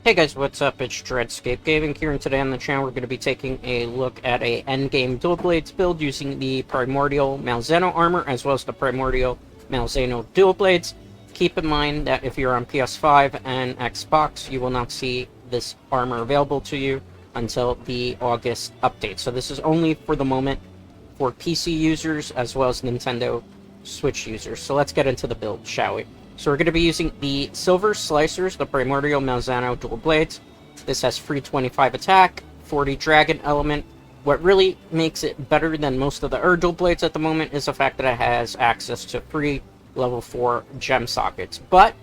Hey guys, what's up? It's Dreadscape Gaming here, and today on the channel we're going to be taking a look at a Endgame Dual Blades build using the Primordial Malzeno armor as well as the Primordial Malzeno Dual Blades. Keep in mind that if you're on PS5 and Xbox, you will not see this armor available to you until the August update. So this is only for the moment for PC users as well as Nintendo Switch users. So let's get into the build, shall we? So we're going to be using the Silver Slicers, the Primordial Malzeno Dual Blades. This has free 25 attack, 40 Dragon element. What really makes it better than most of the dual blades at the moment is the fact that it has access to free level 4 gem sockets. But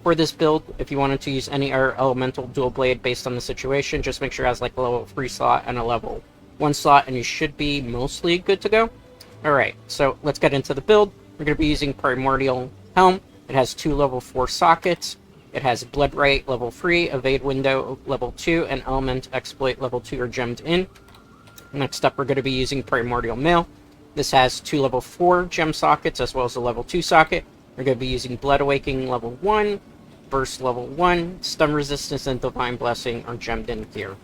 for this build, if you wanted to use any elemental dual blade based on the situation, just make sure it has like a level 3 slot and a level 1 slot, and you should be mostly good to go. Alright, so let's get into the build. We're going to be using Primordial Helm. It has 2 level 4 sockets. It has Blood Right level 3, Evade Window level 2, and Element Exploit level 2 are gemmed in. Next up, we're going to be using Primordial Mail. This has 2 level 4 gem sockets as well as a level 2 socket. We're going to be using Blood Awakening level 1, Burst level 1, Stun Resistance, and Divine Blessing are gemmed in here.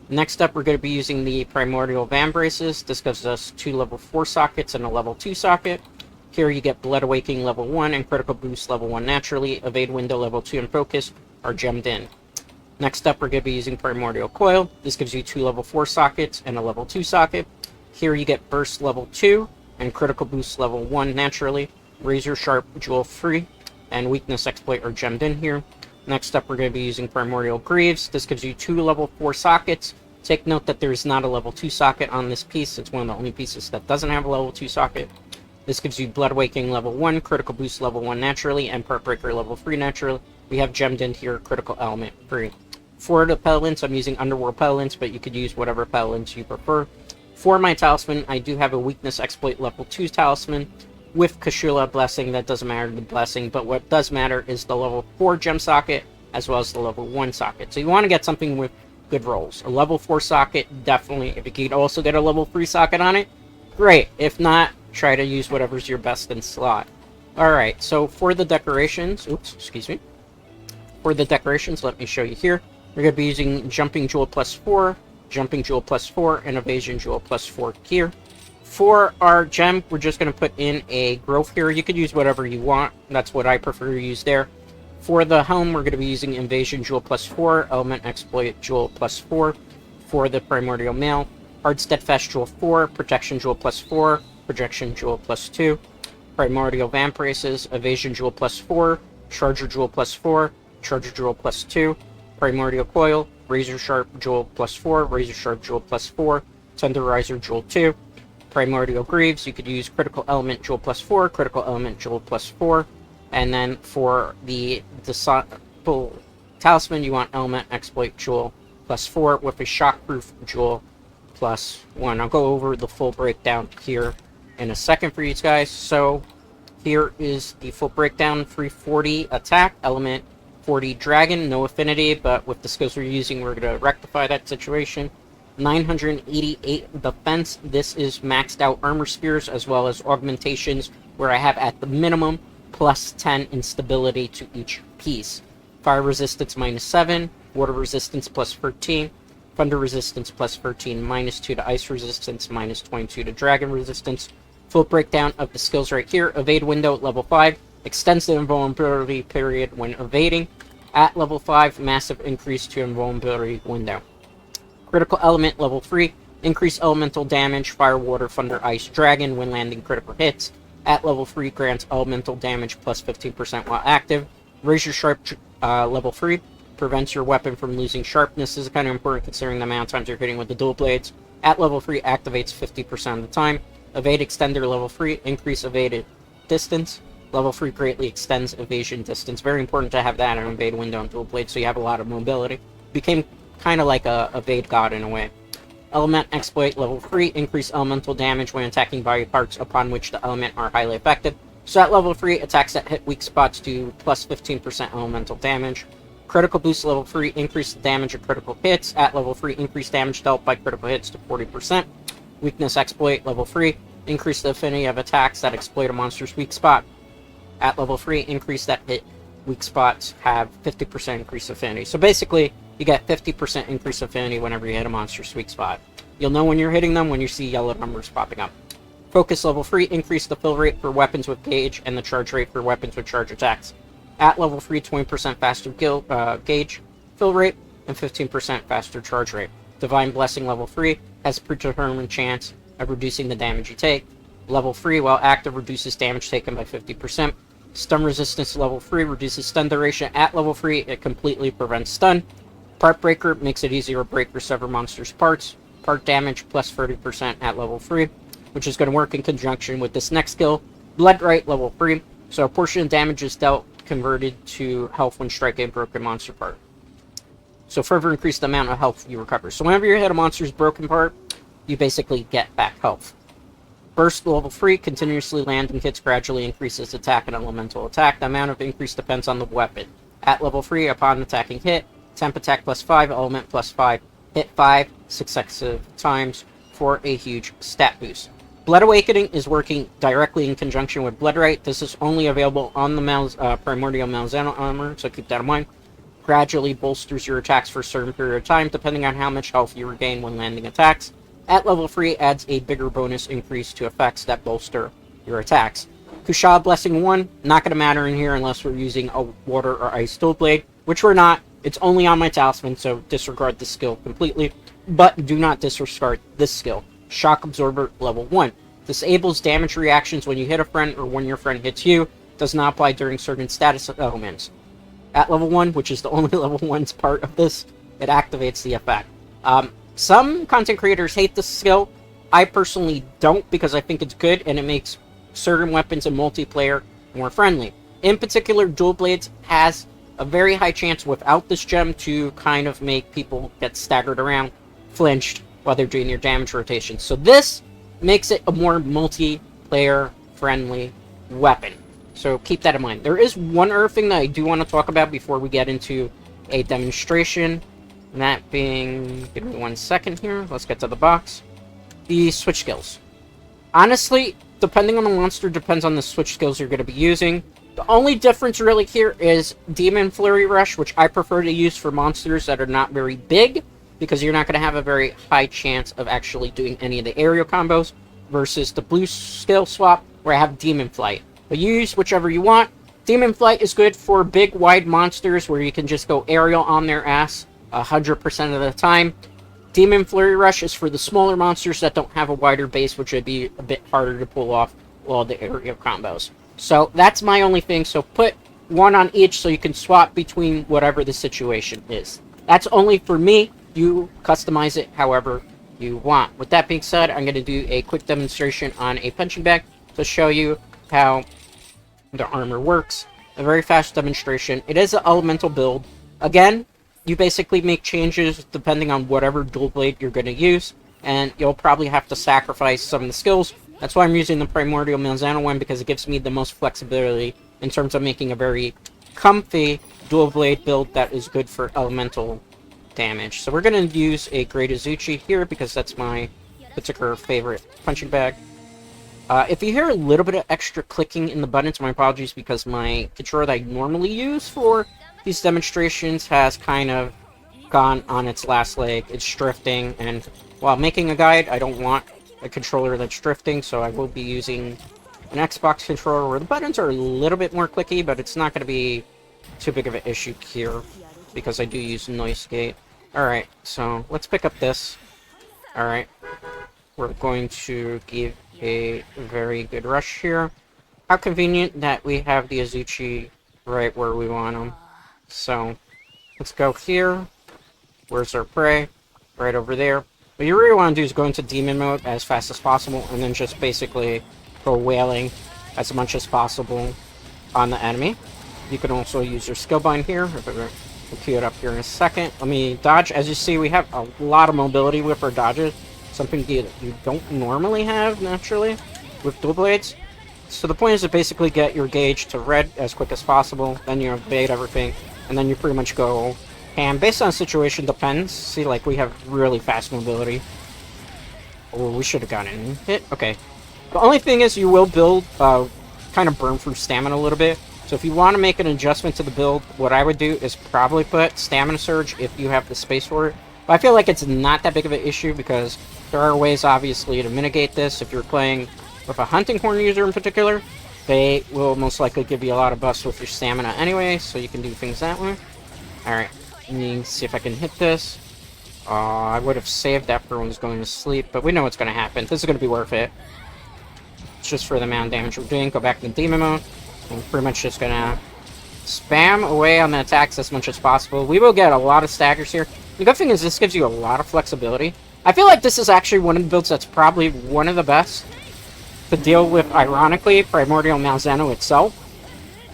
Next up, we're going to be using the Primordial Van Braces. This gives us 2 level 4 sockets and a level 2 socket. Here you get Blood Awakening level 1 and Critical Boost level 1 naturally. Evade Window level 2 and Focus are gemmed in. Next up, we're going to be using Primordial Coil. This gives you 2 level 4 sockets and a level 2 socket. Here you get Burst level 2 and Critical Boost level 1 naturally. Razor Sharp Jewel free and Weakness Exploit are gemmed in here. Next up, we're going to be using Primordial Greaves. This gives you 2 level 4 sockets. Take note that there's not a level 2 socket on this piece. It's one of the only pieces that doesn't have a level 2 socket. This gives you Blood Awakening level 1, Critical Boost level 1 naturally, and Part Breaker level 3 naturally. We have gemmed in here Critical Element free. For the Pelants, I'm using Underworld Pelants, but you could use whatever Pelants you prefer. For my Talisman, I do have a Weakness Exploit level 2 Talisman with Kashula Blessing. That doesn't matter the blessing, but what does matter is the level 4 gem socket as well as the level 1 socket. So you want to get something with good rolls. A level 4 socket, definitely. If you could also get a level 3 socket on it, great. If not, try to use whatever's your best in slot. Alright, so for the decorations, For the decorations, let me show you here. We're going to be using Jumping Jewel plus 4, Jumping Jewel plus 4, and Evasion Jewel plus 4 here. For our gem, we're just going to put in a growth here. You could use whatever you want. That's what I prefer to use there. For the helm, we're going to be using Invasion Jewel plus 4, Element Exploit Jewel plus 4. For the Primordial Mail, Hard Steadfast Jewel 4, Protection Jewel plus 4, Projection Jewel plus 2, Primordial Van Braces, Evasion Jewel plus 4, Charger Jewel plus 4, Charger Jewel plus 2, Primordial Coil, Razor Sharp Jewel plus 4, Razor Sharp Jewel plus 4, Tenderizer Jewel 2, Primordial Greaves, you could use Critical Element Jewel plus 4, Critical Element Jewel plus 4, and then for the Disciple Talisman, you want Element Exploit Jewel plus 4 with a Shockproof Jewel plus 1. I'll go over the full breakdown here in a second for you guys. So here is the full breakdown. 340 attack, element 40 dragon, no affinity, but with the skills we're using, we're going to rectify that situation. 988 defense. This is maxed out armor spears as well as augmentations where I have at the minimum plus 10 instability to each piece. Fire resistance minus 7, water resistance plus 13, thunder resistance plus 13, minus 2 to ice resistance, minus 22 to dragon resistance. Full breakdown of the skills right here. Evade Window, level 5. Extends the invulnerability period when evading. At level 5, massive increase to invulnerability window. Critical Element, level 3. Increase elemental damage, fire, water, thunder, ice, dragon when landing critical hits. At level 3, grants elemental damage plus 15% while active. Razor Sharp, level 3. Prevents your weapon from losing sharpness. This is kind of important considering the amount of times you're hitting with the dual blades. At level 3, activates 50% of the time. Evade Extender level 3, increase evaded distance. Level 3 greatly extends evasion distance. Very important to have that in Evade Window and Dual Blade so you have a lot of mobility. Became kind of like a evade god in a way. Element Exploit level 3, increase elemental damage when attacking body parts upon which the element are highly effective. So at level 3, attacks that hit weak spots do plus 15% elemental damage. Critical Boost level 3, increase the damage of critical hits. At level 3, increase damage dealt by critical hits to 40%. Weakness Exploit level 3, increase the affinity of attacks that exploit a monster's weak spot. At level 3, increase that hit weak spots have 50% increased affinity. So basically, you get 50% increased affinity whenever you hit a monster's weak spot. You'll know when you're hitting them when you see yellow numbers popping up. Focus level 3, increase the fill rate for weapons with gauge and the charge rate for weapons with charge attacks. At level 3, 20% faster gauge fill rate and 15% faster charge rate. Divine Blessing level 3 has a predetermined chance of reducing the damage you take. Level 3, while active, reduces damage taken by 50%. Stun resistance level 3 reduces stun duration. At level 3, it completely prevents stun. Part Breaker makes it easier to break or sever monsters' parts. Part damage plus 30% at level 3, which is going to work in conjunction with this next skill, Blood Right level 3. So a portion of damage is dealt converted to health when striking a broken monster part. So further increase the amount of health you recover. So whenever you hit a monster's broken part, you basically get back health. Burst level 3, continuously landing hits gradually increases attack and elemental attack. The amount of increase depends on the weapon. At level 3, upon attacking hit, temp attack plus 5, element plus 5, hit 5 successive times for a huge stat boost. Blood Awakening is working directly in conjunction with Blood Right. This is only available on the Primordial Malzeno armor, so keep that in mind. Gradually bolsters your attacks for a certain period of time, depending on how much health you regain when landing attacks. At level 3, adds a bigger bonus increase to effects that bolster your attacks. Kusha Blessing 1, not going to matter in here unless we're using a water or ice dual blade, which we're not. It's only on my talisman, so disregard this skill completely. But do not disregard this skill. Shock Absorber level 1. Disables damage reactions when you hit a friend or when your friend hits you. Does not apply during certain status elements. At level 1, which is the only level 1's part of this, it activates the effect. Some content creators hate this skill. I personally don't, because I think it's good and it makes certain weapons in multiplayer more friendly. In particular, Dual Blades has a very high chance without this gem to kind of make people get staggered around, flinched, while they're doing your damage rotation. So this makes it a more multiplayer friendly weapon. So keep that in mind. There is one other thing that I do want to talk about before we get into a demonstration. And that being, give me 1 second here. Let's get to the box. The switch skills. Honestly, depending on the monster, depends on the switch skills you're going to be using. The only difference really here is Demon Flurry Rush, which I prefer to use for monsters that are not very big, because you're not going to have a very high chance of actually doing any of the aerial combos, versus the blue skill swap, where I have Demon Flight. But use whichever you want. Demon Flight is good for big, wide monsters, where you can just go aerial on their ass 100% of the time. Demon Flurry Rush is for the smaller monsters that don't have a wider base, which would be a bit harder to pull off all the aerial combos. So that's my only thing. So put one on each so you can swap between whatever the situation is. That's only for me. You customize it however you want. With that being said, I'm going to do a quick demonstration on a punching bag to show you how the armor works. A very fast demonstration. It is an elemental build. Again, you basically make changes depending on whatever dual blade you're going to use, and you'll probably have to sacrifice some of the skills. That's why I'm using the Primordial Malzeno one, because it gives me the most flexibility in terms of making a very comfy dual blade build that is good for elemental damage. So we're going to use a Great Azuchi here, because that's my particular favorite punching bag. If you hear a little bit of extra clicking in the buttons, my apologies, because my controller that I normally use for these demonstrations has kind of gone on its last leg. It's drifting, and while making a guide, I don't want a controller that's drifting, so I will be using an Xbox controller where the buttons are a little bit more clicky, but it's not going to be too big of an issue here, because I do use Noise Gate. Alright, so let's pick up this. Alright, we're going to give a very good rush here. How convenient that we have the Azuchi right where we want them. So, let's go here. Where's our prey? Right over there. What you really want to do is go into demon mode as fast as possible, and then just basically go wailing as much as possible on the enemy. You can also use your skill bind here. We'll cue it up here in a second. Let me dodge. As you see, we have a lot of mobility with our dodges. Something you don't normally have, naturally, with dual blades. So the point is to basically get your gauge to red as quick as possible. Then you evade everything, and then you pretty much go ham. Based on the situation, depends. See, like, we have really fast mobility. Oh, we should have gotten a hit. Okay. The only thing is you will build, kind of burn through stamina a little bit So if you want to make an adjustment to the build, what I would do is probably put Stamina Surge if you have the space for it. But I feel like it's not that big of an issue because there are ways, obviously, to mitigate this. If you're playing with a Hunting Horn user in particular, they will most likely give you a lot of buffs with your stamina anyway, so you can do things that way. Alright, let me see if I can hit this. I would have saved that for when I was going to sleep, but we know what's going to happen. This is going to be worth it. It's just for the amount of damage we're doing. Go back to demon mode. I'm pretty much just going to spam away on the attacks as much as possible. We will get a lot of staggers here. The good thing is this gives you a lot of flexibility. I feel like this is actually one of the builds that's probably one of the best to deal with, ironically, Primordial Malzeno itself.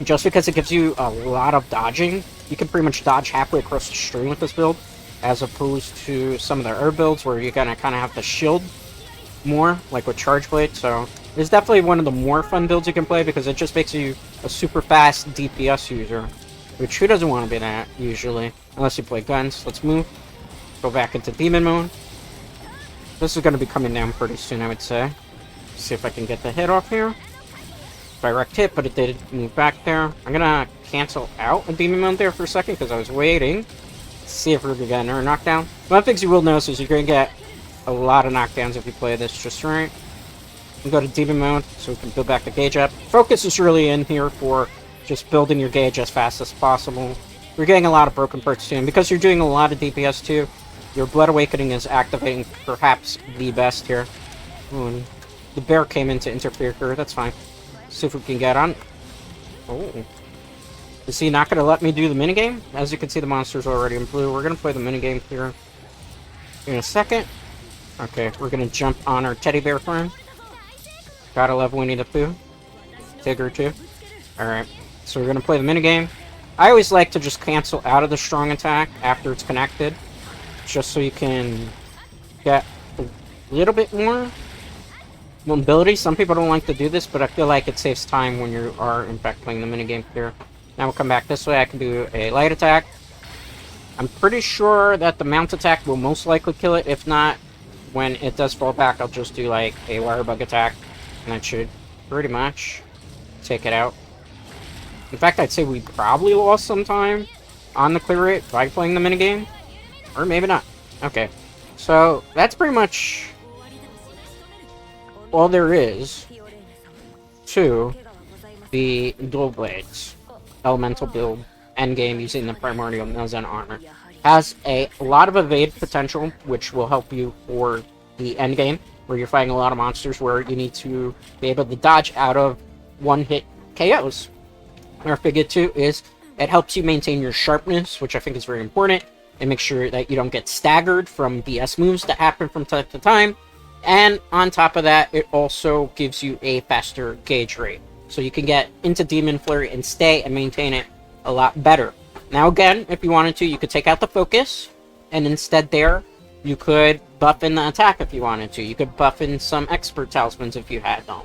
Just because it gives you a lot of dodging. You can pretty much dodge halfway across the stream with this build, as opposed to some of the herb builds where you're gonna kind of have to shield more, like with Charge Blade. So it's definitely one of the more fun builds you can play because it just makes you a super fast DPS user, which who doesn't want to be that usually, unless you play guns. Let's move. Go back into demon mode. This is going to be coming down pretty soon, I would say. See if I can get the hit off here. Direct hit, but it did move back there. I'm gonna cancel out a demon mode there for a second because I was waiting. See if we're gonna get another knockdown. One of the things you will notice is you're gonna get a lot of knockdowns if you play this just right. We'll go to demon mode so we can build back the gauge up. Focus is really in here for just building your gauge as fast as possible. We're getting a lot of broken parts too, and because you're doing a lot of DPS too, your Blood Awakening is activating perhaps the best here. Ooh, the bear came in to interfere here, that's fine. See if we can get on. Oh. Is he not going to let me do the minigame? As you can see, the monster's already in blue. We're going to play the minigame here in a second. Okay, we're going to jump on our teddy bear friend. Gotta love Winnie the Pooh. Tigger, too. Alright, so we're going to play the minigame. I always like to just cancel out of the strong attack after it's connected, just so you can get a little bit more mobility. Some people don't like to do this, but I feel like it saves time when you are, in fact, playing the minigame here. Now we'll come back this way. I can do a light attack. I'm pretty sure that the mount attack will most likely kill it. If not, when it does fall back, I'll just do like a wire bug attack, and that should pretty much take it out. In fact, I'd say we probably lost some time on the clear rate by playing the minigame, or maybe not. Okay, so that's pretty much all there is to the dual blades elemental build endgame using the Primordial Malzeno armor. Has a lot of evade potential, which will help you for the endgame, where you're fighting a lot of monsters where you need to be able to dodge out of one-hit KOs. Another figure too is it helps you maintain your sharpness, which I think is very important, and make sure that you don't get staggered from BS moves that happen from time to time. And on top of that, it also gives you a faster gauge rate. So you can get into Demon Flurry and stay and maintain it a lot better. Now again, if you wanted to, you could take out the focus, and instead there, you could buff in the attack if you wanted to. You could buff in some expert talismans if you had them.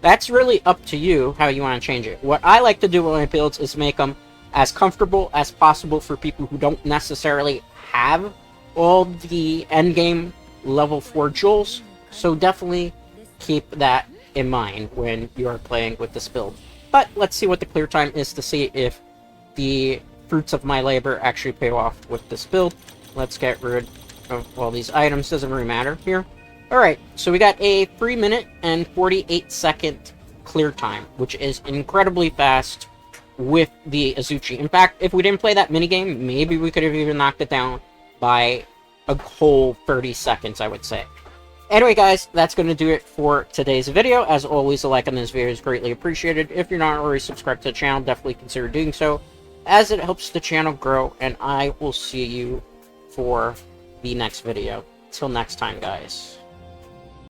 That's really up to you how you want to change it. What I like to do with my builds is make them as comfortable as possible for people who don't necessarily have all the endgame level 4 jewels. So definitely keep that in mind when you are playing with this build. But let's see what the clear time is to see if the fruits of my labor actually pay off with this build. Let's get rid of all these items. Doesn't really matter here. Alright, so we got a 3 minute and 48 second clear time, which is incredibly fast with the Azuchi. In fact, if we didn't play that minigame, maybe we could have even knocked it down by a whole 30 seconds, I would say. Anyway, guys, that's going to do it for today's video. As always, a like on this video is greatly appreciated. If you're not already subscribed to the channel, definitely consider doing so, as it helps the channel grow, and I will see you for the next video. Till next time, guys.